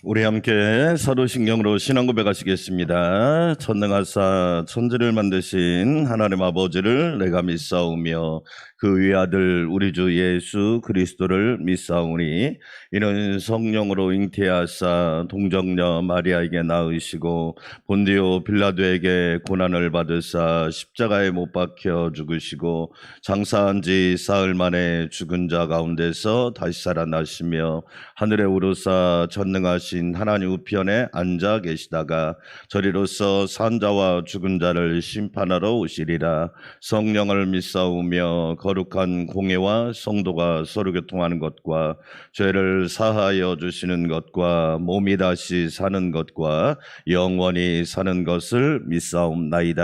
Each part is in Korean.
우리 함께 사도신경으로 신앙 고백하시겠습니다. 전능하사 천지를 만드신 하나님 아버지를 내가 믿사오며 그 위의 아들 우리 주 예수 그리스도를 믿사오니 이는 성령으로 잉태하사 동정녀 마리아에게 낳으시고 본디오 빌라도에게 고난을 받으사 십자가에 못 박혀 죽으시고 장사한 지 사흘 만에 죽은 자 가운데서 다시 살아나시며 하늘에 오르사 전능하신 하나님 우편에 앉아 계시다가 저리로서 산자와 죽은 자를 심판하러 오시리라. 성령을 믿사오며 거룩한 공회와 성도가 서로 교통하는 것과 죄를 사하여 주시는 것과 몸이 다시 사는 것과 영원히 사는 것을 믿사옵나이다.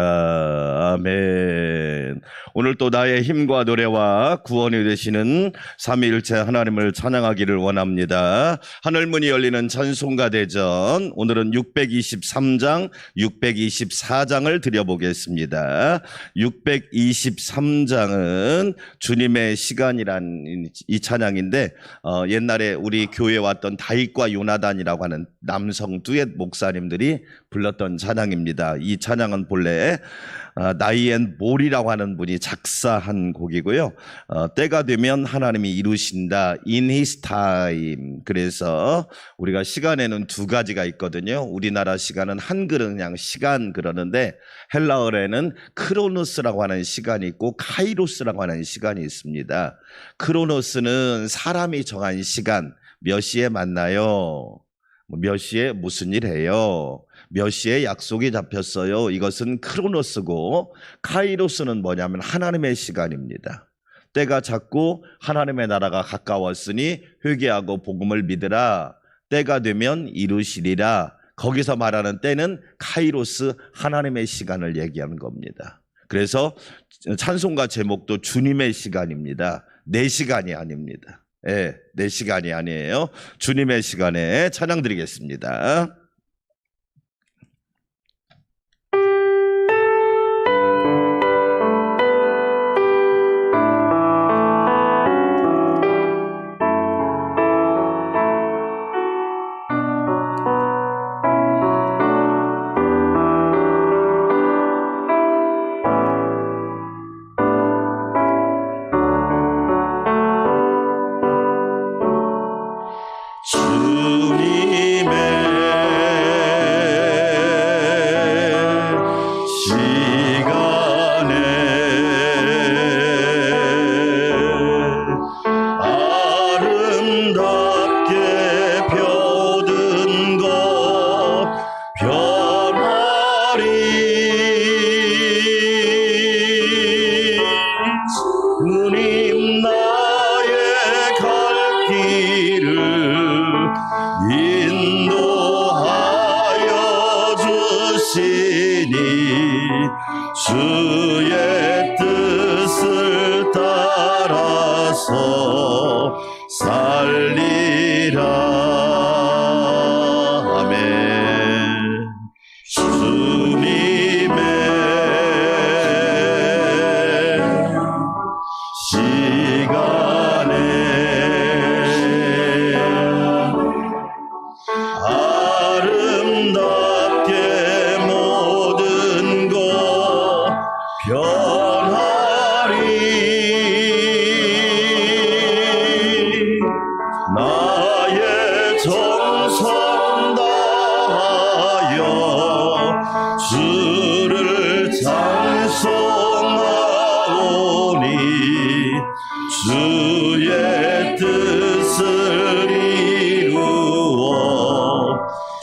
아멘. 오늘 또 나의 힘과 노래와 구원이 되시는 삼위일체 하나님을 찬양하기를 원합니다. 하늘문이 열리는 찬송가 대전, 오늘은 623장, 624장을 드려보겠습니다. 623장은 주님의 시간이란 이 찬양인데 옛날에 우리 교회에 왔던 다윗과 요나단이라고 하는 남성 듀엣 목사님들이 불렀던 찬양입니다. 이 찬양은 본래 나이앤 몰이라고 하는 분이 작사한 곡이고요. 때가 되면 하나님이 이루신다. In His time. 그래서 우리가 시간에는 두 가지가 있거든요. 우리나라 시간은 한글은 그냥 시간 그러는데 헬라어에는 크로노스라고 하는 시간이 있고 카이로스라고 하는 시간이 있습니다. 크로노스는 사람이 정한 시간, 몇 시에 만나요? 몇 시에 무슨 일 해요? 몇 시에 약속이 잡혔어요? 이것은 크로노스고, 카이로스는 뭐냐면 하나님의 시간입니다. 때가 찼고 하나님의 나라가 가까웠으니 회개하고 복음을 믿으라. 때가 되면 이루시리라. 거기서 말하는 때는 카이로스, 하나님의 시간을 얘기하는 겁니다. 그래서 찬송가 제목도 주님의 시간입니다. 내 시간이 아닙니다. 내 시간이 아니에요. 주님의 시간에 찬양 드리겠습니다. 주의 뜻을 따라서 살리라. 아멘. 주님의 시간에 아름답게 모든 것 변하리. 나의 정성 다하여 주를 찬송하오니 주의 뜻을 이루어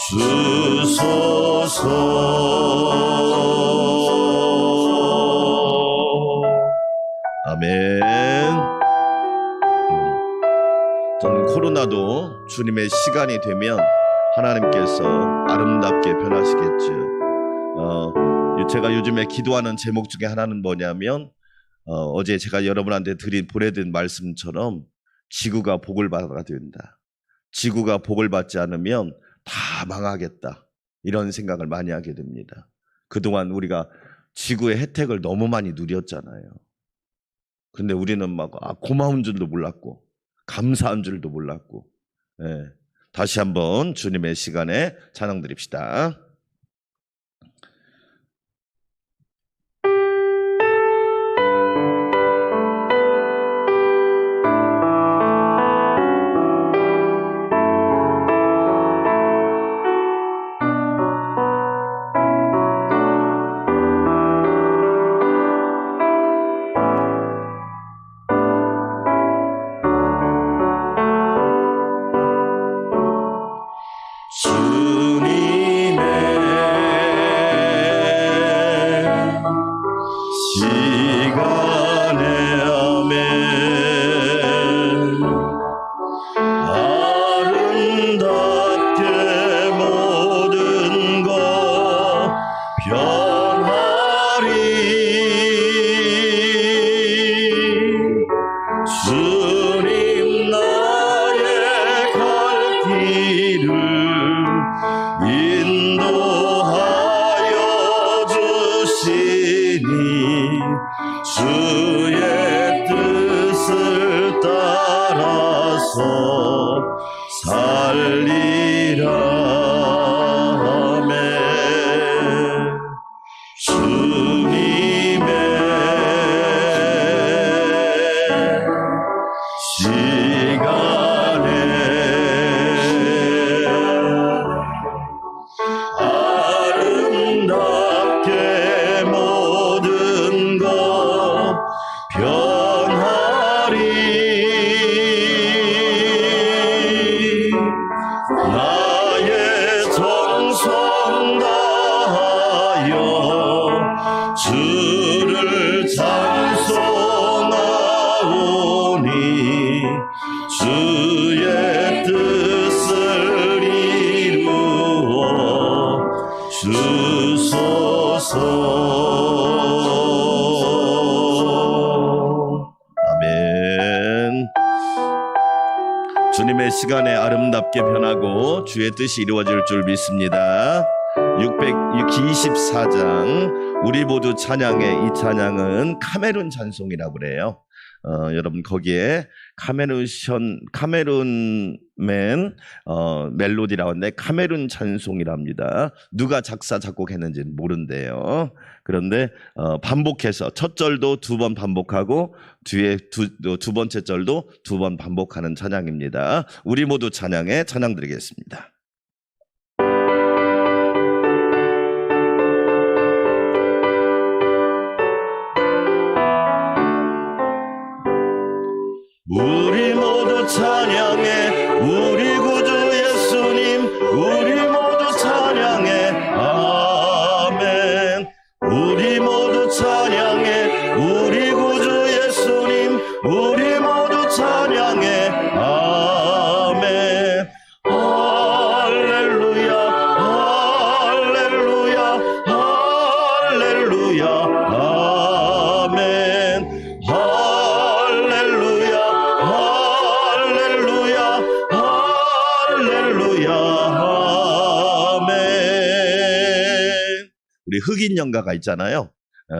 주소서. 아멘. 저는 코로나도 주님의 시간이 되면 하나님께서 아름답게 변하시겠죠. 제가 요즘에 기도하는 제목 중에 하나는 뭐냐면 어제 제가 여러분한테 보내드린 말씀처럼 지구가 복을 받아야 된다. 지구가 복을 받지 않으면 다 망하겠다. 이런 생각을 많이 하게 됩니다. 그동안 우리가 지구의 혜택을 너무 많이 누렸잖아요. 근데 우리는 막 고마운 줄도 몰랐고 감사한 줄도 몰랐고. 예. 다시 한번 주님의 시간에 찬양 드립시다. 아멘. 주님의 시간에 아름답게 변하고 주의 뜻이 이루어질 줄 믿습니다. 624장 우리 모두 찬양의 이 찬양은 카메룬 찬송이라고 그래요. 여러분 거기에 카메룬맨 멜로디라고 하는데 카메룬 찬송이랍니다. 누가 작사 작곡했는지는 모른대요. 그런데 반복해서 첫 절도 2번 반복하고 뒤에 두 번째 절도 2번 반복하는 찬양입니다. 우리 모두 찬양에 찬양 드리겠습니다. 우리 모두 찬양해 우리 구주 예수님 우리 모두 찬양해 아멘. 우리 모두 찬양해 우리 구주 예수님 우리 모두 찬양해 아멘. 할렐루야 할렐루야 할렐루야 아멘. 우리 흑인 연가가 있잖아요.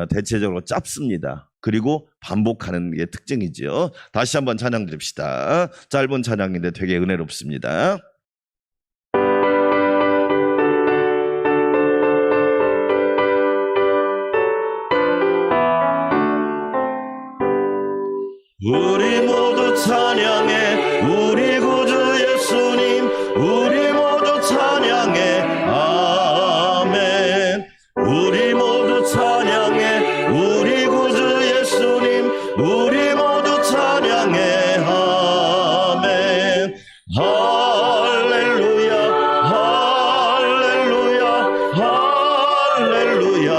대체적으로 짧습니다. 그리고 반복하는 게 특징이죠. 다시 한번 찬양 드립시다. 짧은 찬양인데 되게 은혜롭습니다. 우리 모두 찬양해 우리 구주 예수님 우리 모두 찬양해 아멘. 우리 모두 찬양해 우리 구주 예수님 우리 모두 찬양해 아멘. 할렐루야 할렐루야 할렐루야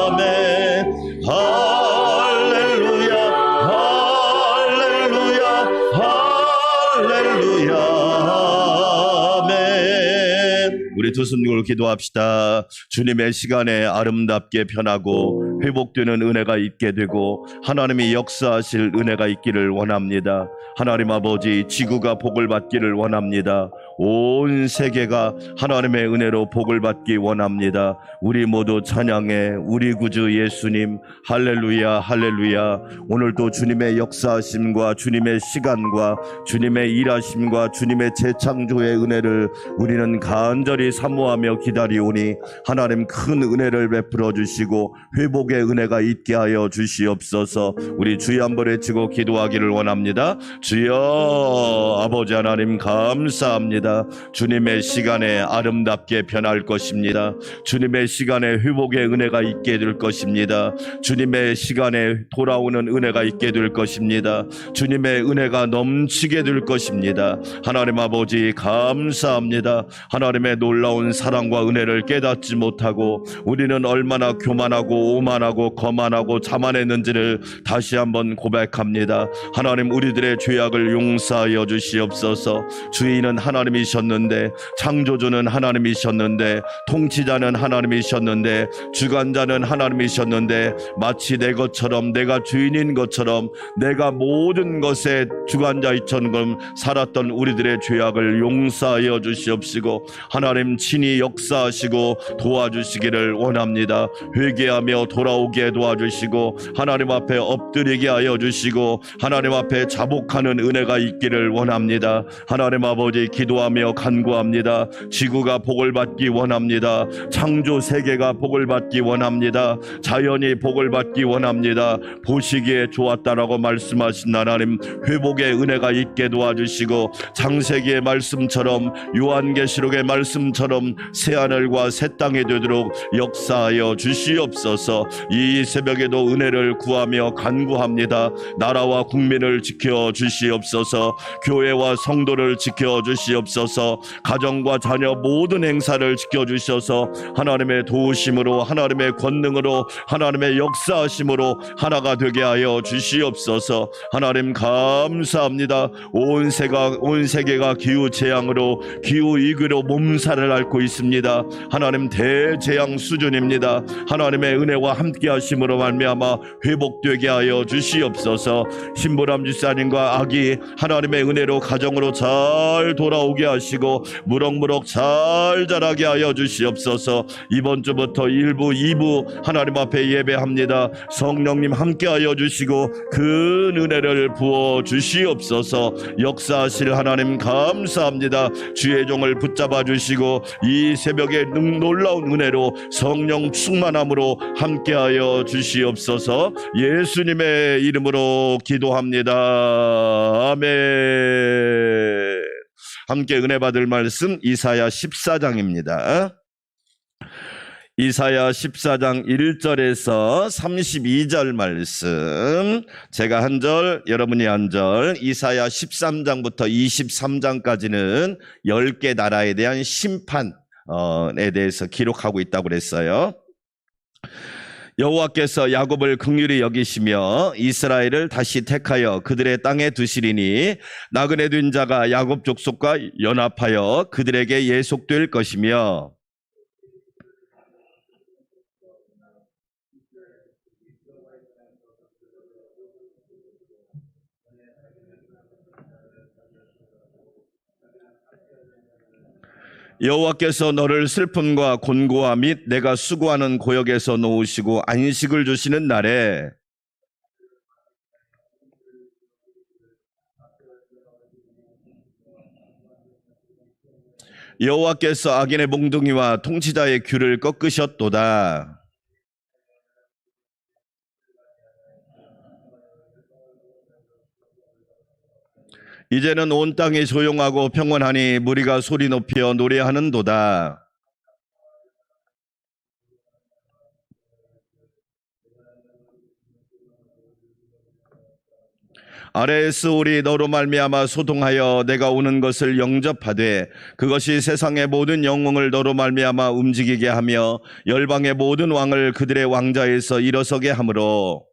아멘. 할렐루야 할렐루야 아멘. 우리 두 손 들고 기도합시다. 주님의 시간에 아름답게 변하고 회복되는 은혜가 있게 되고 하나님이 역사하실 은혜가 있기를 원합니다. 하나님 아버지, 지구가 복을 받기를 원합니다. 온 세계가 하나님의 은혜로 복을 받기 원합니다. 우리 모두 찬양해. 우리 구주 예수님, 할렐루야 할렐루야. 오늘도 주님의 역사하심과 주님의 시간과 주님의 일하심과 주님의 재창조의 은혜를 우리는 간절히 사모하며 기다리오니 하나님 큰 은혜를 베풀어 주시고 회복의 은혜가 있게 하여 주시옵소서. 우리 주여 한번 외치고 기도하기를 원합니다. 주여, 아버지 하나님 감사합니다. 주님의 시간에 아름답게 변할 것입니다. 주님의 시간에 회복의 은혜가 있게 될 것입니다. 주님의 시간에 돌아오는 은혜가 있게 될 것입니다. 주님의 은혜가 넘치게 될 것입니다. 하나님 아버지 감사합니다. 하나님의 놀라운 사랑과 은혜를 깨닫지 못하고 우리는 얼마나 교만하고 오만하고 거만하고 자만했는지를 다시 한번 고백합니다. 하나님, 우리들의 죄악을 용서하여 주시옵소서. 주인은 하나님이셨는데, 창조주는 하나님이셨는데, 통치자는 하나님이셨는데, 주관자는 하나님이셨는데, 마치 내 것처럼, 내가 주인인 것처럼, 내가 모든 것의 주관자이처럼 살았던 우리들의 죄악을 용서하여 주시옵시고 하나님 친히 역사하시고 도와주시기를 원합니다. 회개하며 돌아오게 도와주시고 하나님 앞에 엎드리게 하여 주시고 하나님 앞에 자복하는 은혜가 있기를 원합니다. 하나님 아버지, 기도하며 간구합니다. 지구가 복을 받기 원합니다. 창조 세계가 복을 받기 원합니다. 자연이 복을 받기 원합니다. 보시기에 좋았다라고 말씀하신 하나님, 회복의 은혜가 있게 도와주시고 창세기의 말씀처럼, 요한계시록의 말씀처럼 새하늘과 새 땅이 되도록 역사하여 주시옵소서. 이 새벽에도 은혜를 구하며 간구합니다. 나라와 국민을 지켜 주시옵소서. 교회와 성도를 지켜 주시옵소서. 가정과 자녀 모든 행사를 지켜 주셔서 하나님의 도우심으로, 하나님의 권능으로, 하나님의 역사하심으로 하나가 되게 하여 주시옵소서. 하나님 감사합니다. 온 세계가 기후 재앙으로, 기후 위기로 몸살을 앓고 있습니다. 하나님, 대재앙 수준입니다. 하나님의 은혜와 함께 하심으로 말미암아 회복되게 하여 주시옵소서. 신보람 집사님과 아기 하나님의 은혜로 가정으로 잘 돌아오게 하시고 무럭무럭 잘 자라게 하여 주시옵소서. 이번 주부터 1부 2부 하나님 앞에 예배합니다. 성령님 함께 하여 주시고 큰 은혜를 부어 주시옵소서. 역사하실 하나님 감사합니다. 주의 종을 붙잡아 주시고 이 새벽에 놀라운 은혜로 성령 충만함으로 함께하여 주시옵소서. 예수님의 이름으로 기도합니다. 아멘. 함께 은혜 받을 말씀 이사야 14장입니다. 이사야 14장 1절에서 32절 말씀, 제가 한 절, 여러분이 한 절. 이사야 13장부터 23장까지는 10개 나라에 대한 심판에 대해서 기록하고 있다고 그랬어요. 여호와께서 야곱을 긍휼히 여기시며 이스라엘을 다시 택하여 그들의 땅에 두시리니 나그네 된 자가 야곱 족속과 연합하여 그들에게 예속될 것이며 여호와께서 너를 슬픔과 곤고와 및 내가 수고하는 고역에서 놓으시고 안식을 주시는 날에 여호와께서 악인의 몽둥이와 통치자의 귀를 꺾으셨도다. 이제는 온 땅이 조용하고 평온하니 무리가 소리 높여 노래하는도다. 아래에서 우리 너로 말미암아 소동하여 내가 오는 것을 영접하되 그것이 세상의 모든 영웅을 너로 말미암아 움직이게 하며 열방의 모든 왕을 그들의 왕자에서 일어서게 하므로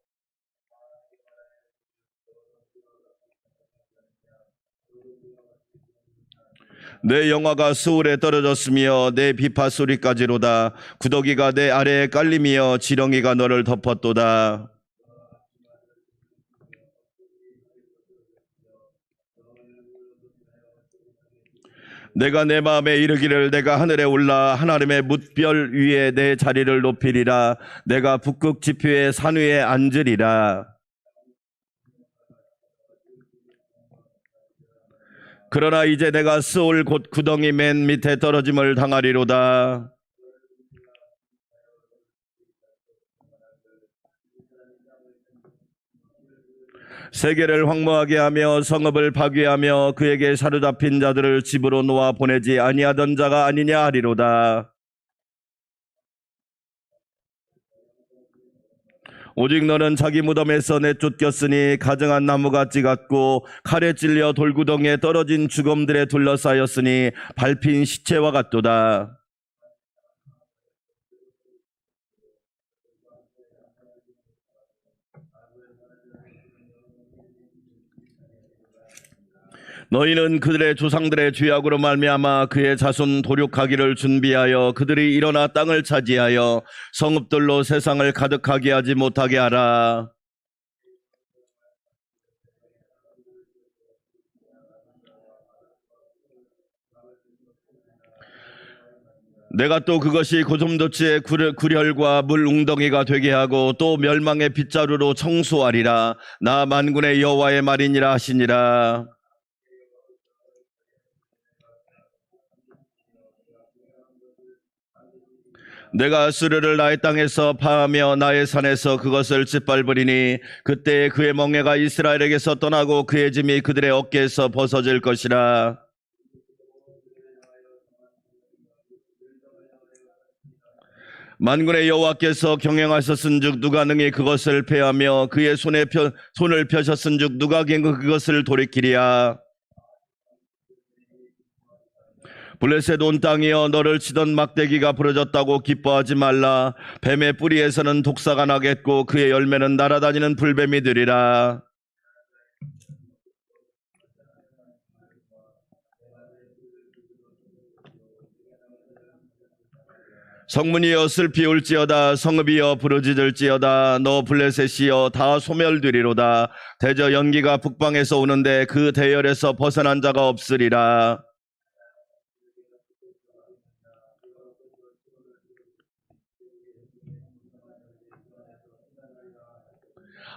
내 영화가 스올에 떨어졌으며 내 비파 소리까지로다. 구더기가 내 아래에 깔리며 지렁이가 너를 덮었도다. 내가 내 마음에 이르기를 내가 하늘에 올라 하나님의 뭇별 위에 내 자리를 높이리라. 내가 북극 지표의 산 위에 앉으리라. 그러나 이제 내가 스올 곧 구덩이 맨 밑에 떨어짐을 당하리로다. 세계를 황무하게 하며 성읍을 파괴하며 그에게 사로잡힌 자들을 집으로 놓아 보내지 아니하던 자가 아니냐 하리로다. 오직 너는 자기 무덤에서 내쫓겼으니 가증한 나무같이 같고 칼에 찔려 돌구덩이에 떨어진 죽음들에 둘러싸였으니 밟힌 시체와 같도다. 너희는 그들의 조상들의 죄악으로 말미암아 그의 자손 도륙하기를 준비하여 그들이 일어나 땅을 차지하여 성읍들로 세상을 가득하게 하지 못하게 하라. 내가 또 그것이 고슴도치의 구렬과 물 웅덩이가 되게 하고 또 멸망의 빗자루로 청소하리라. 나 만군의 여호와의 말이니라 하시니라. 내가 아수르를 나의 땅에서 파하며 나의 산에서 그것을 짓밟으리니 그때 그의 멍에가 이스라엘에게서 떠나고 그의 짐이 그들의 어깨에서 벗어질 것이라. 만군의 여호와께서 경영하셨은즉 누가 능히 그것을 패하며 그의 손을 펴셨은즉 누가 그것을 돌이키리야. 블레셋 온 땅이여 너를 치던 막대기가 부러졌다고 기뻐하지 말라. 뱀의 뿌리에서는 독사가 나겠고 그의 열매는 날아다니는 불뱀이 되리라. 성문이여 슬피 울지어다. 성읍이여 부르짖을지어다. 너 블레셋이여 다 소멸되리로다. 대저 연기가 북방에서 오는데 그 대열에서 벗어난 자가 없으리라.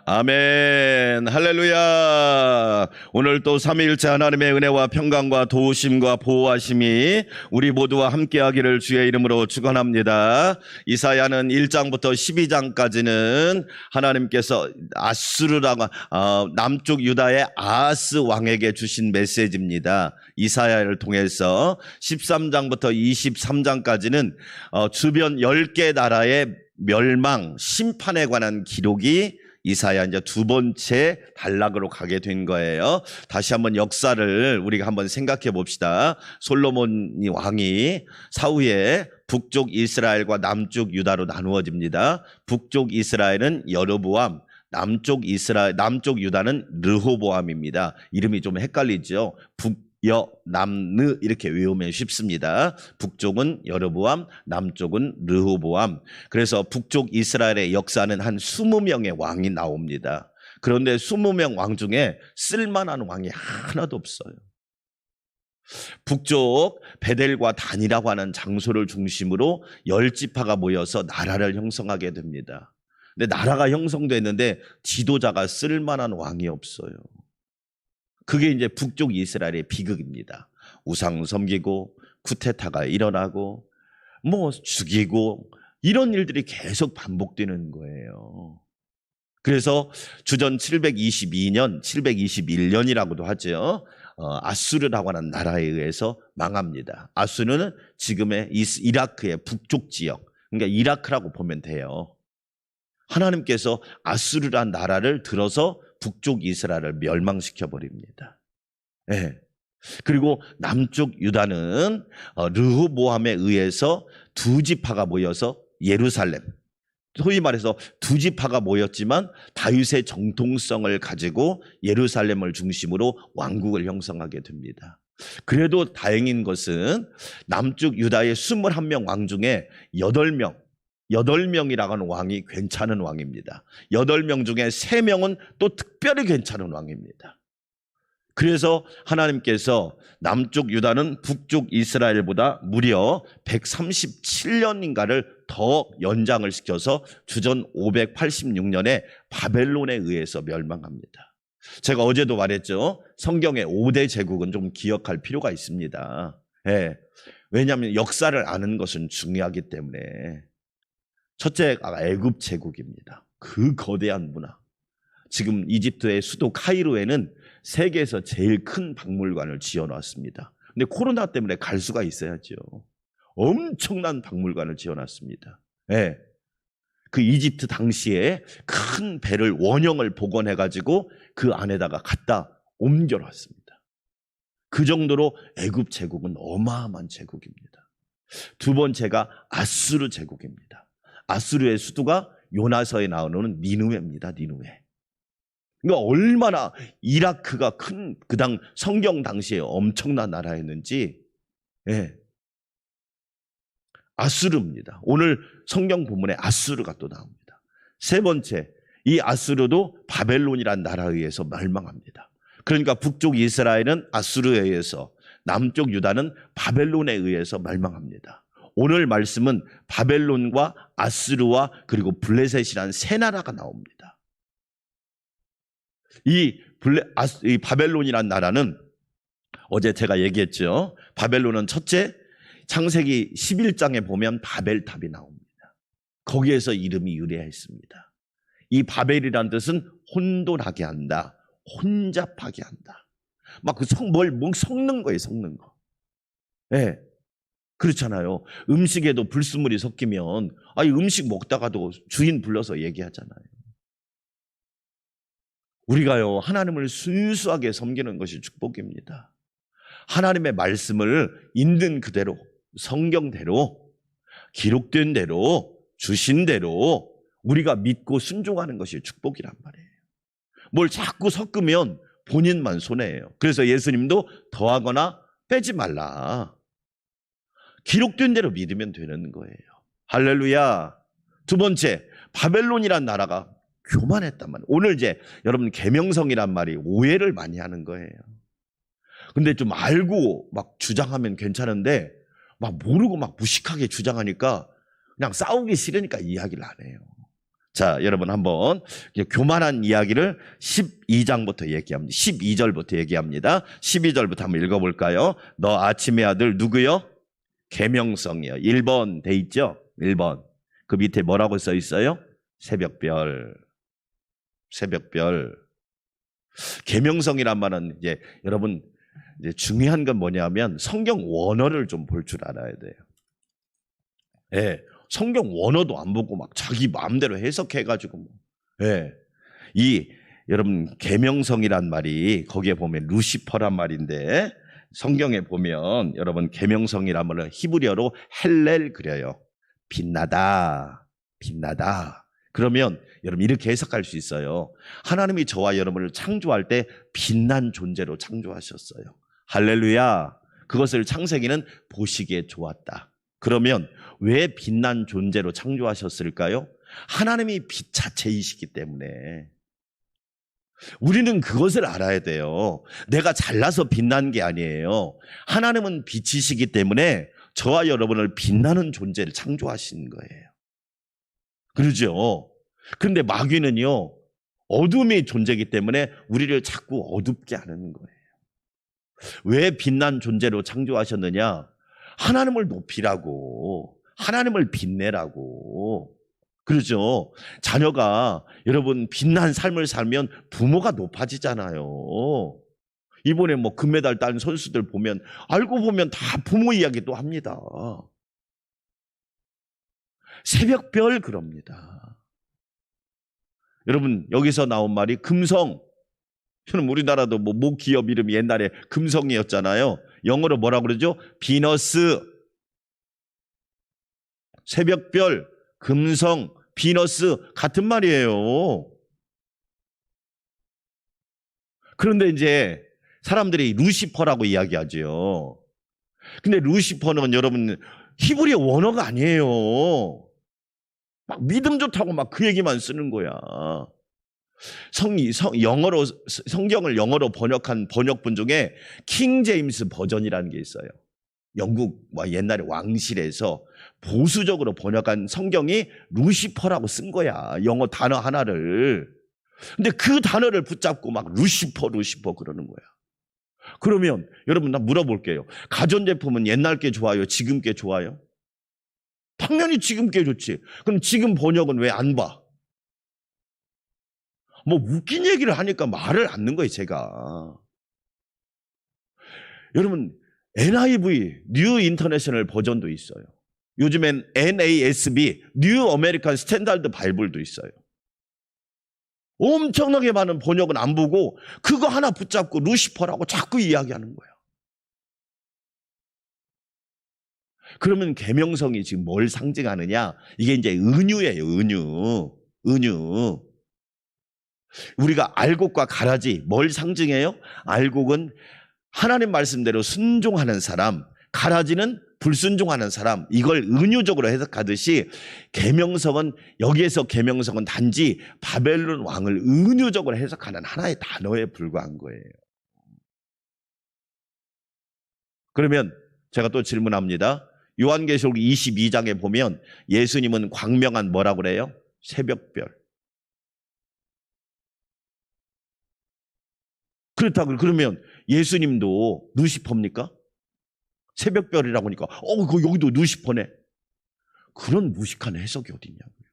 아멘. 할렐루야. 오늘 또 삼위일체 하나님의 은혜와 평강과 도우심과 보호하심이 우리 모두와 함께하기를 주의 이름으로 축원합니다. 이사야는 1장부터 12장까지는 하나님께서 아수르라고 남쪽 유다의 아하스 왕에게 주신 메시지입니다. 이사야를 통해서 13장부터 23장까지는 주변 10개 나라의 멸망, 심판에 관한 기록이 이사야 이제 두 번째 단락으로 가게 된 거예요. 다시 한번 역사를 우리가 한번 생각해 봅시다. 솔로몬 왕이 사후에 북쪽 이스라엘과 남쪽 유다로 나누어집니다. 북쪽 이스라엘은 여로보암, 남쪽 유다는 르호보암입니다. 이름이 좀 헷갈리죠. 남느 이렇게 외우면 쉽습니다. 북쪽은 여로보암, 남쪽은 르호보암. 그래서 북쪽 이스라엘의 역사는 한 20명의 왕이 나옵니다. 그런데 20명 왕 중에 쓸만한 왕이 하나도 없어요. 북쪽 베델과 단이라고 하는 장소를 중심으로 10지파가 모여서 나라를 형성하게 됩니다. 근데 나라가 형성됐는데 지도자가 쓸만한 왕이 없어요. 그게 이제 북쪽 이스라엘의 비극입니다. 우상 섬기고 쿠데타가 일어나고 죽이고 이런 일들이 계속 반복되는 거예요. 그래서 주전 722년, 721년이라고도 하죠. 아수르라고 하는 나라에 의해서 망합니다. 아수르는 지금의 이라크의 북쪽 지역, 그러니까 이라크라고 보면 돼요. 하나님께서 아수르란 나라를 들어서 북쪽 이스라엘을 멸망시켜 버립니다. 네. 그리고 남쪽 유다는 르호보암에 의해서 두 지파가 모여서 예루살렘, 소위 말해서 두 지파가 모였지만 다윗의 정통성을 가지고 예루살렘을 중심으로 왕국을 형성하게 됩니다. 그래도 다행인 것은 남쪽 유다의 21명 왕 중에 8명이라고 하는 왕이 괜찮은 왕입니다. 8명 중에 3명은 또 특별히 괜찮은 왕입니다. 그래서 하나님께서 남쪽 유다는 북쪽 이스라엘보다 무려 137년인가를 더 연장을 시켜서 주전 586년에 바벨론에 의해서 멸망합니다. 제가 어제도 말했죠. 성경의 5대 제국은 좀 기억할 필요가 있습니다. 예. 왜냐하면 역사를 아는 것은 중요하기 때문에. 첫째가 애굽 제국입니다. 그 거대한 문화. 지금 이집트의 수도 카이로에는 세계에서 제일 큰 박물관을 지어놨습니다. 근데 코로나 때문에 갈 수가 있어야죠. 엄청난 박물관을 지어놨습니다. 예. 그 이집트 당시에 큰 배를 원형을 복원해가지고 그 안에다가 갖다 옮겨놨습니다. 그 정도로 애굽 제국은 어마어마한 제국입니다. 두 번째가 아수르 제국입니다. 아수르의 수도가 요나서에 나오는 니느웨입니다. 니느웨. 그러니까 얼마나 이라크가 큰 그 당 성경 당시에 엄청난 나라였는지. 예. 아수르입니다. 오늘 성경 본문에 아수르가 또 나옵니다. 세 번째, 이 아수르도 바벨론이라는 나라에 의해서 멸망합니다. 그러니까 북쪽 이스라엘은 아수르에 의해서, 남쪽 유다는 바벨론에 의해서 멸망합니다. 오늘 말씀은 바벨론과 아수르와 그리고 블레셋이라는 세 나라가 나옵니다. 이 바벨론이라는 나라는 어제 제가 얘기했죠. 바벨론은 첫째, 창세기 11장에 보면 바벨탑이 나옵니다. 거기에서 이름이 유래했습니다. 이 바벨이라는 뜻은 혼돈하게 한다, 혼잡하게 한다. 막 뭘 섞는 거예요, 섞는 거. 네. 그렇잖아요. 음식에도 불순물이 섞이면, 음식 먹다가도 주인 불러서 얘기하잖아요. 우리가요, 하나님을 순수하게 섬기는 것이 축복입니다. 하나님의 말씀을 있는 그대로, 성경대로, 기록된 대로, 주신 대로 우리가 믿고 순종하는 것이 축복이란 말이에요. 뭘 자꾸 섞으면 본인만 손해예요. 그래서 예수님도 더하거나 빼지 말라. 기록된 대로 믿으면 되는 거예요. 할렐루야. 두 번째, 바벨론이란 나라가 교만했단 말이에요. 오늘 이제 여러분 계명성이란 말이 오해를 많이 하는 거예요. 근데 좀 알고 막 주장하면 괜찮은데 막 모르고 막 무식하게 주장하니까 그냥 싸우기 싫으니까 이야기를 안 해요. 자, 여러분 한번 교만한 이야기를 12장부터 얘기합니다. 12절부터 얘기합니다. 12절부터 한번 읽어볼까요? 너 아침의 아들 누구요? 계명성이요. 1번 돼 있죠? 1번. 그 밑에 뭐라고 써 있어요? 새벽별. 새벽별. 계명성이란 말은 이제 여러분 이제 중요한 건 뭐냐면 성경 원어를 좀 볼 줄 알아야 돼요. 예. 성경 원어도 안 보고 막 자기 마음대로 해석해가지고 예. 여러분 계명성이란 말이 거기에 보면 루시퍼란 말인데 성경에 보면 여러분 계명성이란 말을 히브리어로 헬렐 그려요. 빛나다, 빛나다. 그러면 여러분 이렇게 해석할 수 있어요. 하나님이 저와 여러분을 창조할 때 빛난 존재로 창조하셨어요. 할렐루야. 그것을 창세기는 보시기에 좋았다. 그러면 왜 빛난 존재로 창조하셨을까요? 하나님이 빛 자체이시기 때문에. 우리는 그것을 알아야 돼요. 내가 잘나서 빛난 게 아니에요. 하나님은 빛이시기 때문에 저와 여러분을 빛나는 존재를 창조하신 거예요. 그러죠? 그런데 마귀는요, 어둠의 존재이기 때문에 우리를 자꾸 어둡게 하는 거예요. 왜 빛난 존재로 창조하셨느냐? 하나님을 높이라고, 하나님을 빛내라고. 그렇죠? 자녀가 여러분 빛난 삶을 살면 부모가 높아지잖아요. 이번에 뭐 금메달 딴 선수들 보면 알고 보면 다 부모 이야기도 합니다. 새벽별 그럽니다. 여러분 여기서 나온 말이 금성. 저는 우리나라도 뭐 기업 이름이 옛날에 금성이었잖아요. 영어로 뭐라고 그러죠? 비너스. 새벽별, 금성, 비너스 같은 말이에요. 그런데 이제 사람들이 루시퍼라고 이야기하죠. 근데 루시퍼는 여러분 히브리 원어가 아니에요. 막 믿음 좋다고 막 그 얘기만 쓰는 거야. 성경을 영어로 번역한 번역본 중에 킹 제임스 버전이라는 게 있어요. 영국 옛날에 왕실에서 보수적으로 번역한 성경이 루시퍼라고 쓴 거야. 영어 단어 하나를. 근데 그 단어를 붙잡고 막 루시퍼 그러는 거야. 그러면 여러분 나 물어볼게요. 가전제품은 옛날 게 좋아요? 지금 게 좋아요? 당연히 지금 게 좋지. 그럼 지금 번역은 왜 안 봐? 뭐 웃긴 얘기를 하니까 말을 안 넣는 거예요, 제가. 여러분, NIV, 뉴 인터내셔널 버전도 있어요. 요즘엔 NASB, 뉴 아메리칸 스탠다드 바이블도 있어요. 엄청나게 많은 번역은 안 보고 그거 하나 붙잡고 루시퍼라고 자꾸 이야기하는 거예요. 그러면 계명성이 지금 뭘 상징하느냐? 이게 이제 은유예요, 은유. 우리가 알곡과 가라지 뭘 상징해요? 알곡은 하나님 말씀대로 순종하는 사람, 가라지는 불순종하는 사람, 이걸 은유적으로 해석하듯이 계명성은 여기에서 계명성은 단지 바벨론 왕을 은유적으로 해석하는 하나의 단어에 불과한 거예요. 그러면 제가 또 질문합니다. 요한계시록 22장에 보면 예수님은 광명한 뭐라고 그래요? 새벽별. 그렇다고 그러면 예수님도 루시퍼입니까? 새벽별이라고 하니까 그거 여기도 루시퍼네. 그런 무식한 해석이 어딨냐고요.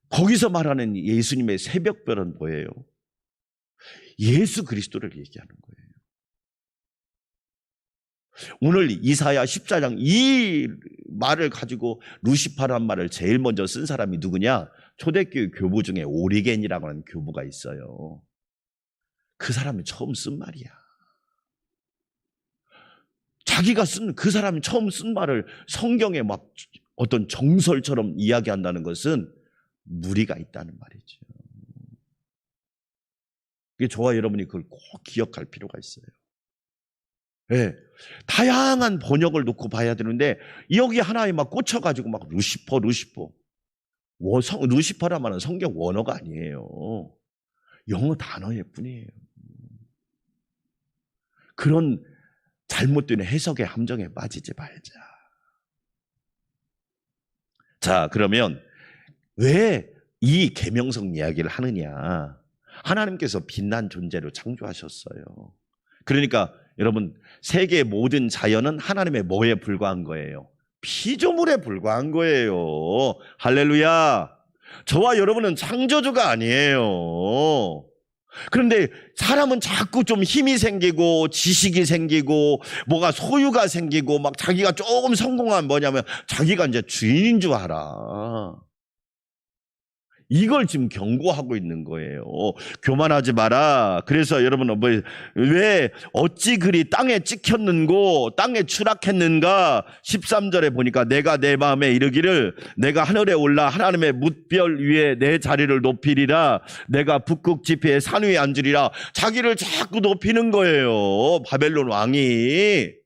거기서 말하는 예수님의 새벽별은 뭐예요? 예수 그리스도를 얘기하는 거예요. 오늘 이사야 14장 이 말을 가지고 루시퍼란 말을 제일 먼저 쓴 사람이 누구냐? 초대교회 교부 중에 오리겐이라고 하는 교부가 있어요. 그 사람이 처음 쓴 말이야. 자기가 쓴 그 사람이 처음 쓴 말을 성경에 막 어떤 정설처럼 이야기한다는 것은 무리가 있다는 말이죠. 그게 저와 여러분이 그걸 꼭 기억할 필요가 있어요. 네. 다양한 번역을 놓고 봐야 되는데 여기 하나에 막 꽂혀가지고 막 루시퍼 루시퍼란 말은 성경 원어가 아니에요. 영어 단어일 뿐이에요. 그런 잘못된 해석의 함정에 빠지지 말자. 자, 그러면 왜 이 계명성 이야기를 하느냐? 하나님께서 빛난 존재로 창조하셨어요. 그러니까 여러분, 세계 모든 자연은 하나님의 뭐에 불과한 거예요? 피조물에 불과한 거예요. 할렐루야. 저와 여러분은 창조주가 아니에요. 그런데 사람은 자꾸 좀 힘이 생기고 지식이 생기고 뭐가 소유가 생기고 막 자기가 조금 성공하면 뭐냐면 자기가 이제 주인인 줄 알아. 이걸 지금 경고하고 있는 거예요. 교만하지 마라. 그래서 여러분은 왜 어찌 그리 땅에 찍혔는고 땅에 추락했는가? 13절에 보니까 내가 내 마음에 이르기를 내가 하늘에 올라 하나님의 뭇별 위에 내 자리를 높이리라. 내가 북극 지폐의 산 위에 앉으리라. 자기를 자꾸 높이는 거예요. 바벨론 왕이.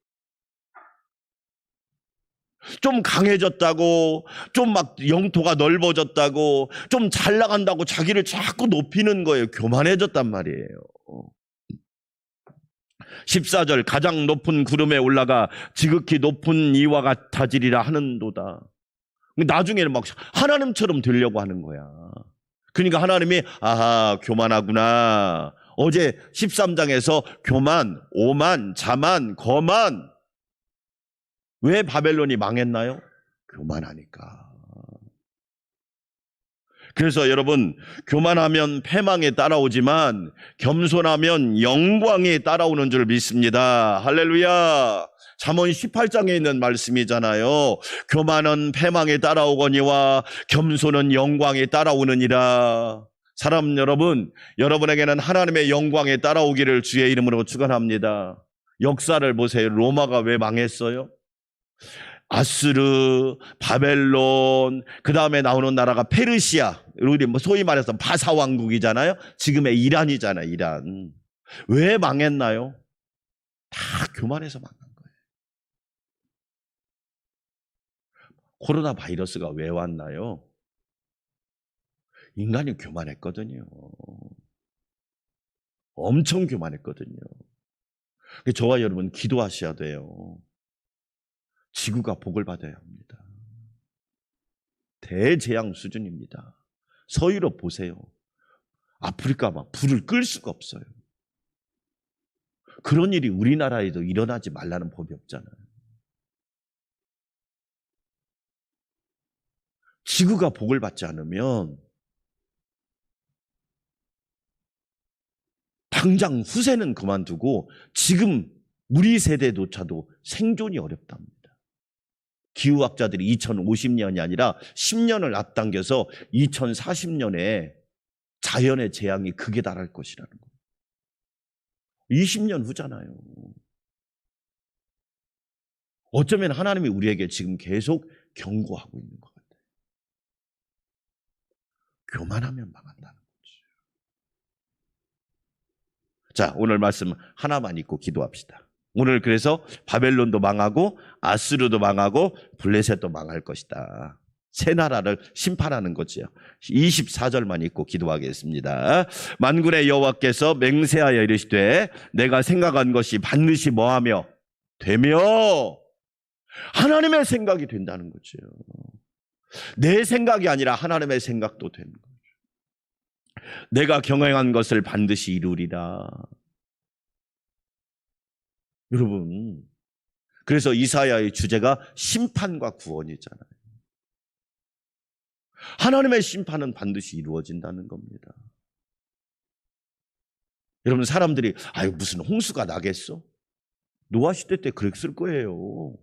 좀 강해졌다고, 좀 막 영토가 넓어졌다고, 좀 잘 나간다고 자기를 자꾸 높이는 거예요. 교만해졌단 말이에요. 14절 가장 높은 구름에 올라가 지극히 높은 이와 같아지리라 하는도다. 나중에는 막 하나님처럼 되려고 하는 거야. 그러니까 하나님이 아하 교만하구나. 어제 13장에서 교만, 오만, 자만, 거만. 왜 바벨론이 망했나요? 교만하니까. 그래서 여러분, 교만하면 패망에 따라오지만 겸손하면 영광에 따라오는 줄 믿습니다. 할렐루야. 잠언 18장에 있는 말씀이잖아요. 교만은 패망에 따라오거니와 겸손은 영광에 따라오느니라. 사람 여러분, 여러분에게는 하나님의 영광에 따라오기를 주의 이름으로 축원합니다. 역사를 보세요. 로마가 왜 망했어요? 아수르, 바벨론, 그 다음에 나오는 나라가 페르시아, 우리 소위 말해서 바사왕국이잖아요. 지금의 이란이잖아요, 이란. 왜 망했나요? 다 교만해서 망한 거예요. 코로나 바이러스가 왜 왔나요? 인간이 교만했거든요. 엄청 교만했거든요. 저와 여러분 기도하셔야 돼요. 지구가 복을 받아야 합니다. 대재앙 수준입니다. 서유럽 보세요. 아프리카 막 불을 끌 수가 없어요. 그런 일이 우리나라에도 일어나지 말라는 법이 없잖아요. 지구가 복을 받지 않으면 당장 후세는 그만두고 지금 우리 세대조차도 생존이 어렵답니다. 기후학자들이 2050년이 아니라 10년을 앞당겨서 2040년에 자연의 재앙이 극에 달할 것이라는 거예요. 20년 후잖아요. 어쩌면 하나님이 우리에게 지금 계속 경고하고 있는 것 같아요. 교만하면 망한다는 거죠. 자, 오늘 말씀 하나만 읽고 기도합시다. 오늘 그래서 바벨론도 망하고 아수르도 망하고 블레셋도 망할 것이다. 세 나라를 심판하는 거지요. 24절만 읽고 기도하겠습니다. 만군의 여호와께서 맹세하여 이르시되 내가 생각한 것이 반드시 뭐하며 되며, 하나님의 생각이 된다는 거죠. 내 생각이 아니라 하나님의 생각도 되는 거죠. 내가 경영한 것을 반드시 이루리라. 여러분, 그래서 이사야의 주제가 심판과 구원이잖아요. 하나님의 심판은 반드시 이루어진다는 겁니다. 여러분, 사람들이 아유 무슨 홍수가 나겠어? 노아 시대 때 그랬을 거예요.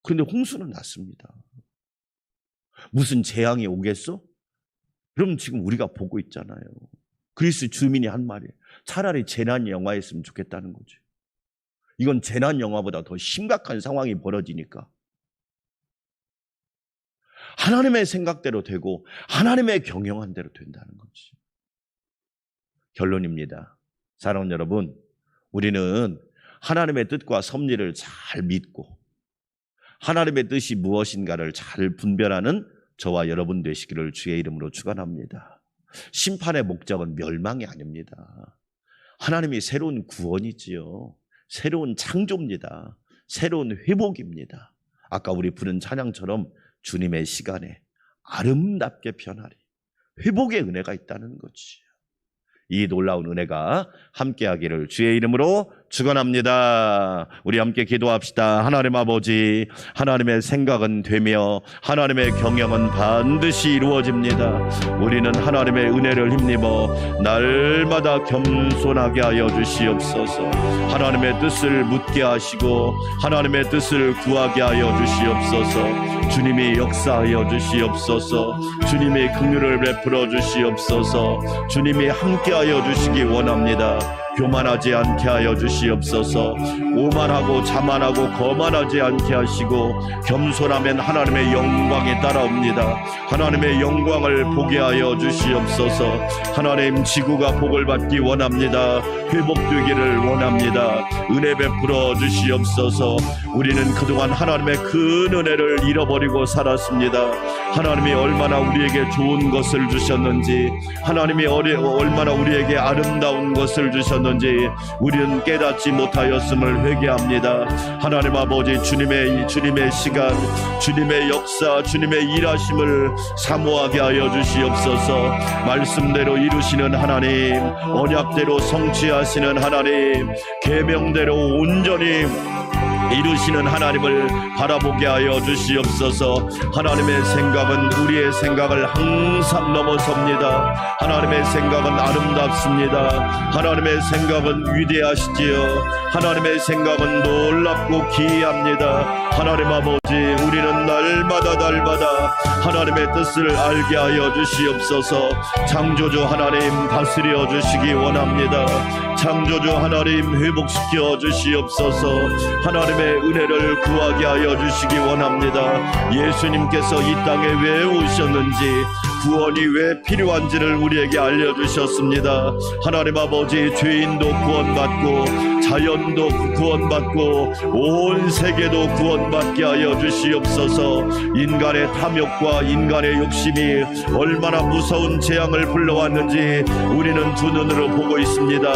그런데 홍수는 났습니다. 무슨 재앙이 오겠어? 그럼 지금 우리가 보고 있잖아요. 그리스 주민이 한 말이에요. 차라리 재난 영화였으면 좋겠다는 거죠. 이건 재난 영화보다 더 심각한 상황이 벌어지니까 하나님의 생각대로 되고 하나님의 경영한 대로 된다는 거지. 결론입니다. 사랑하는 여러분, 우리는 하나님의 뜻과 섭리를 잘 믿고 하나님의 뜻이 무엇인가를 잘 분별하는 저와 여러분 되시기를 주의 이름으로 축원합니다. 심판의 목적은 멸망이 아닙니다. 하나님이 새로운 구원이지요. 새로운 창조입니다. 새로운 회복입니다. 아까 우리 부른 찬양처럼 주님의 시간에 아름답게 변하리. 회복의 은혜가 있다는 거지. 이 놀라운 은혜가 함께하기를 주의 이름으로 축원합니다. 우리 함께 기도합시다. 하나님 아버지, 하나님의 생각은 되며 하나님의 경영은 반드시 이루어집니다. 우리는 하나님의 은혜를 힘입어 날마다 겸손하게 하여 주시옵소서. 하나님의 뜻을 묻게 하시고 하나님의 뜻을 구하게 하여 주시옵소서. 주님이 역사하여 주시옵소서. 주님이 긍휼을 베풀어 주시옵소서. 주님이 함께하여 주시기 원합니다. 교만하지 않게 하여 주시옵소서. 오만하고 자만하고 거만하지 않게 하시고 겸손하면 하나님의 영광이 따라옵니다. 하나님의 영광을 보게 하여 주시옵소서. 하나님, 지구가 복을 받기 원합니다. 회복되기를 원합니다. 은혜 베풀어 주시옵소서. 우리는 그동안 하나님의 큰 은혜를 잃어버리고 살았습니다. 하나님이 얼마나 우리에게 좋은 것을 주셨는지, 하나님이 얼마나 우리에게 아름다운 것을 주셨는지 우리는 깨닫지 못하였음을 회개합니다. 하나님 아버지, 주님의 시간, 주님의 역사, 주님의 일하심을 사모하게 하여 주시옵소서. 말씀대로 이루시는 하나님, 언약대로 성취하시는 하나님, 계명대로 온전히 이루시는 하나님을 바라보게 하여 주시옵소서. 하나님의 생각은 우리의 생각을 항상 넘어섭니다. 하나님의 생각은 아름답습니다. 하나님의 생각은 위대하시지요. 하나님의 생각은 놀랍고 기이합니다. 하나님 아버지, 우리는 날마다 하나님의 뜻을 알게 하여 주시옵소서. 창조주 하나님, 다스려 주시기 원합니다. 창조주 하나님, 회복시켜 주시옵소서. 하나님의 은혜를 구하게 하여 주시기 원합니다. 예수님께서 이 땅에 왜 오셨는지, 구원이 왜 필요한지를 우리에게 알려주셨습니다. 하나님 아버지, 죄인도 구원받고 자연도 구원받고 온 세계도 구원받게 하여 주시옵소서. 인간의 탐욕과 인간의 욕심이 얼마나 무서운 재앙을 불러왔는지 우리는 두 눈으로 보고 있습니다.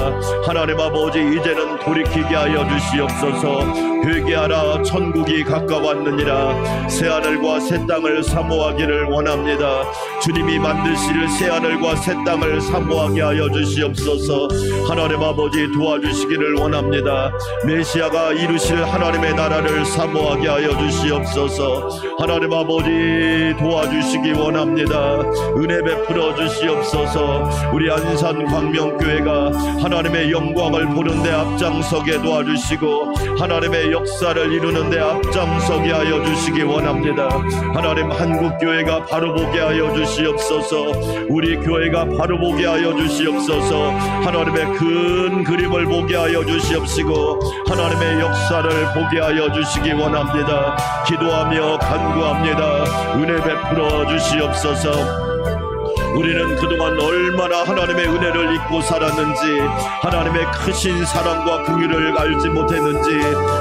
하나님 아버지, 이제는 돌이키게 하여 주시옵소서. 회개하라, 천국이 가까웠느니라. 새하늘과 새 땅을 사모하기를 원합니다. 주님이 만드실 새하늘과 새 땅을 사모하게 하여 주시옵소서. 하나님 아버지, 도와주시기를 원합니다. 메시아가 이루실 하나님의 나라를 사모하게 하여 주시옵소서. 하나님 아버지, 도와주시기 원합니다. 은혜 베풀어 주시옵소서. 우리 안산 광명교회가 하나님의 영광을 보는데 앞장서게 도와주시고 하나님의 역사를 이루는데 앞장서게 하여 주시기 원합니다. 하나님, 한국교회가 바로 보게 하여 주시옵소서. 우리 교회가 바로 보게 하여 주시옵소서. 하나님의 큰 그림을 보게 하여 주시옵시고 하나님의 역사를 보게 하여 주시기 원합니다. 기도하며 간구합니다. 은혜 베풀어 주시옵소서. 우리는 그동안 얼마나 하나님의 은혜를 잊고 살았는지, 하나님의 크신 사랑과 긍휼을 알지 못했는지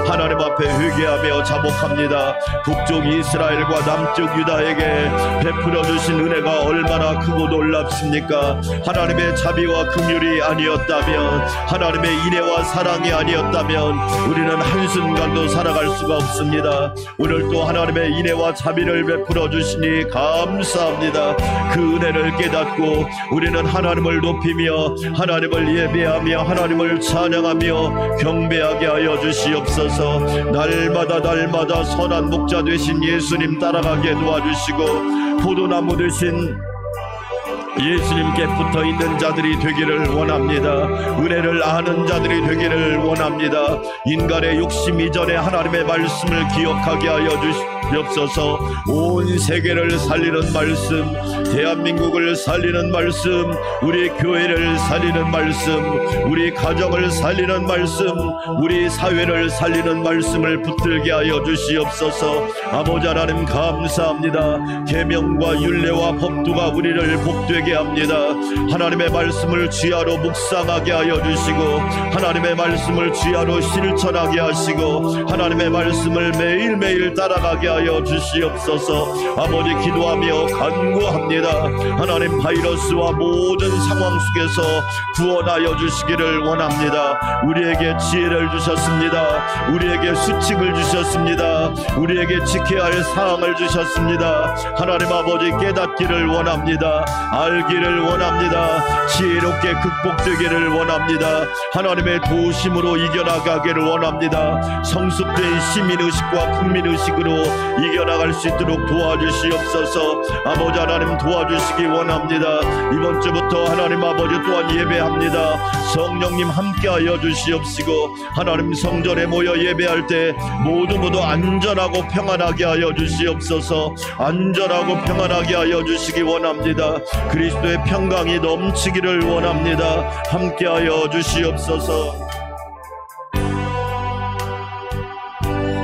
하나님 앞에 회개하며 자복합니다. 북쪽 이스라엘과 남쪽 유다에게 베풀어 주신 은혜가 얼마나 크고 놀랍습니까? 하나님의 자비와 긍휼이 아니었다면, 하나님의 인애와 사랑이 아니었다면 우리는 한순간도 살아갈 수가 없습니다. 오늘 또 하나님의 인애와 자비를 베풀어 주시니 감사합니다. 그 은혜를 깨닫고 우리는 하나님을 높이며 하나님을 예배하며 하나님을 찬양하며 경배하게 하여 주시옵소서. 날마다 선한 목자 되신 예수님 따라가게 도와주시고 포도나무 되신 예수님께 붙어있는 자들이 되기를 원합니다. 은혜를 아는 자들이 되기를 원합니다. 인간의 욕심 이전에 하나님의 말씀을 기억하게 하여 주시옵소서. 온 세계를 살리는 말씀, 대한민국을 살리는 말씀, 우리 교회를 살리는 말씀, 우리 가정을 살리는 말씀, 우리 사회를 살리는 말씀을 붙들게 하여 주시옵소서. 아버지 하나님, 감사합니다. 계명과 율례와 법도가 우리를 복되게 합니다. 하나님의 말씀을 지하로 묵상하게 하여 주시고 하나님의 말씀을 지하로 실천하게 하시고 하나님의 말씀을 매일매일 따라가게 하여 주시옵소서. 아버지, 기도하며 간구합니다. 하나님, 바이러스와 모든 상황 속에서 구원하여 주시기를 원합니다. 우리에게 지혜를 주셨습니다. 우리에게 수칙을 주셨습니다. 우리에게 지켜야 할 사항을 주셨습니다. 하나님 아버지, 깨닫기를 원합니다. 알기를 원합니다. 지혜롭게 극복되기를 원합니다. 하나님의 도심으로 이겨나가기를 원합니다. 성숙된 시민의식과 국민의식으로 이겨나갈 수 있도록 도와주시옵소서. 아버지 하나님, 도와주시기 원합니다. 이번 주부터 하나님 아버지 또한 예배합니다. 성령님 함께하여 주시옵시고 하나님, 성전에 모여 예배할 때 모두 안전하고 평안하게 하여 주시옵소서. 안전하고 평안하게 하여 주시기 원합니다. 그리스도의 평강이 넘치기를 원합니다. 함께하여 주시옵소서.